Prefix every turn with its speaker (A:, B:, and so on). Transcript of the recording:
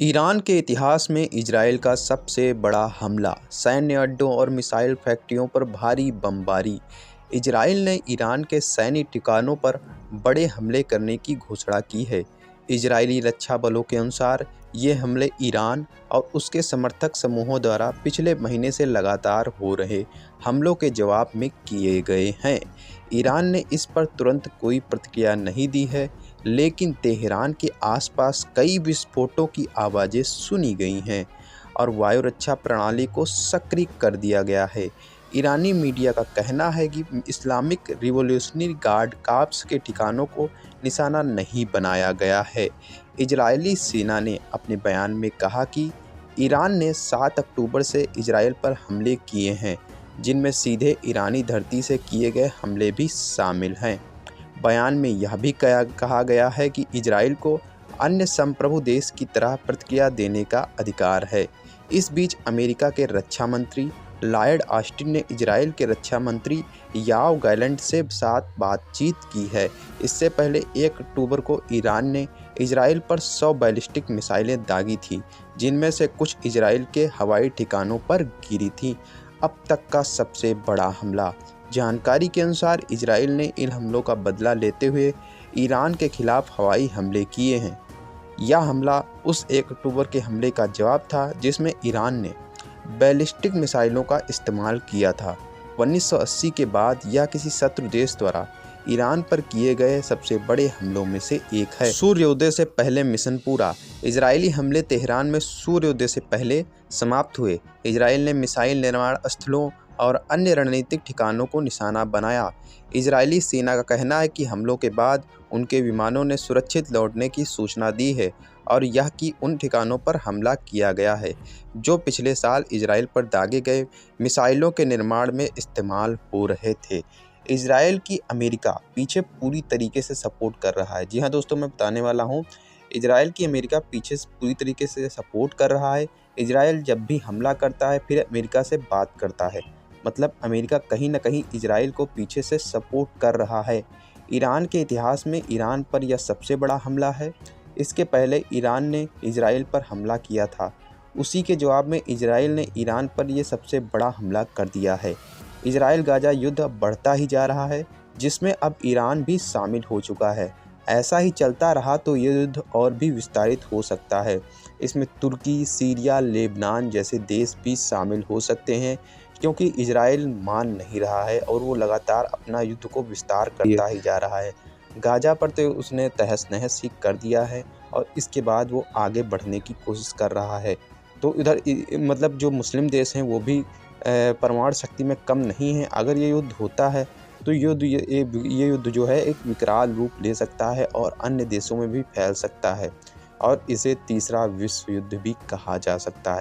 A: Iran के इतिहास में इजरायल का सबसे बड़ा हमला, सैन्य अड्डों और मिसाइल फैक्ट्रियों पर भारी बमबारी। इजरायल ने ईरान के सैन्य ठिकानों पर बड़े हमले करने की घोषणा की है। इजरायली रक्षा बलों के अनुसार ये हमले ईरान और उसके समर्थक समूहों द्वारा पिछले महीने से लगातार हो रहे हमलों के जवाब में किए गए हैं। ईरान ने इस पर तुरंत कोई प्रतिक्रिया नहीं दी है, लेकिन तेहरान के आसपास कई विस्फोटों की आवाज़ें सुनी गई हैं और वायु रक्षा प्रणाली को सक्रिय कर दिया गया है। ईरानी मीडिया का कहना है कि इस्लामिक रिवॉल्यूशनरी गार्ड कॉर्प्स के ठिकानों को निशाना नहीं बनाया गया है। इजरायली सेना ने अपने बयान में कहा कि ईरान ने 7 अक्टूबर से इजरायल पर हमले किए हैं, जिनमें सीधे ईरानी धरती से किए गए हमले भी शामिल हैं। बयान में यह भी कहा गया है कि इजरायल को अन्य संप्रभु देश की तरह प्रतिक्रिया देने का अधिकार है। इस बीच अमेरिका के रक्षा मंत्री लॉयड ऑस्टिन ने इजरायल के रक्षा मंत्री योआव गैलेंट से साथ बातचीत की है। इससे पहले 1 अक्टूबर को ईरान ने इजरायल पर 100 बैलिस्टिक मिसाइलें दागी थीं, जिनमें से कुछ इजरायल के हवाई ठिकानों पर गिरी थीं। अब तक का सबसे बड़ा हमला। जानकारी के अनुसार इजरायल ने इन हमलों का बदला लेते हुए ईरान के खिलाफ हवाई हमले किए हैं। यह हमला उस 1 अक्टूबर के हमले का जवाब था, जिसमें ईरान ने बैलिस्टिक मिसाइलों का इस्तेमाल किया था। 1980 के बाद यह किसी शत्रु देश द्वारा ईरान पर किए गए सबसे बड़े हमलों में से एक है। सूर्योदय से पहले मिशन पूरा। इजरायली हमले तेहरान में सूर्योदय से पहले समाप्त हुए। इजरायल ने मिसाइल निर्माण स्थलों और अन्य रणनीतिक ठिकानों को निशाना बनाया। इजरायली सेना का कहना है कि हमलों के बाद उनके विमानों ने सुरक्षित लौटने की सूचना दी है और यह कि उन ठिकानों पर हमला किया गया है जो पिछले साल इजरायल पर दागे गए मिसाइलों के निर्माण में इस्तेमाल हो रहे थे। इजरायल की अमेरिका पीछे पूरी तरीके से सपोर्ट कर रहा है। जी हाँ दोस्तों, मैं बताने वाला हूँ, इजरायल की अमेरिका पीछे पूरी तरीके से सपोर्ट कर रहा है। इजरायल जब भी हमला करता है फिर अमेरिका से बात करता है, मतलब अमेरिका कहीं ना कहीं इजरायल को पीछे से सपोर्ट कर रहा है। ईरान के इतिहास में ईरान पर यह सबसे बड़ा हमला है। इसके पहले ईरान ने इजरायल पर हमला किया था, उसी के जवाब में इजरायल ने ईरान पर यह सबसे बड़ा हमला कर दिया है। इजरायल गाजा युद्ध अब बढ़ता ही जा रहा है, जिसमें अब ईरान भी शामिल हो चुका है। ऐसा ही चलता रहा तो ये युद्ध और भी विस्तारित हो सकता है। इसमें तुर्की, सीरिया, लेबनान जैसे देश भी शामिल हो सकते हैं, क्योंकि इजरायल मान नहीं रहा है और वो लगातार अपना युद्ध को विस्तार करता ही जा रहा है। गाजा पर तो उसने तहस नहस ही कर दिया है और इसके बाद वो आगे बढ़ने की कोशिश कर रहा है। तो इधर मतलब जो मुस्लिम देश हैं वो भी परमाणु शक्ति में कम नहीं है। अगर ये युद्ध होता है तो ये युद्ध जो है एक विकराल रूप ले सकता है और अन्य देशों में भी फैल सकता है और इसे तीसरा विश्व युद्ध भी कहा जा सकता है।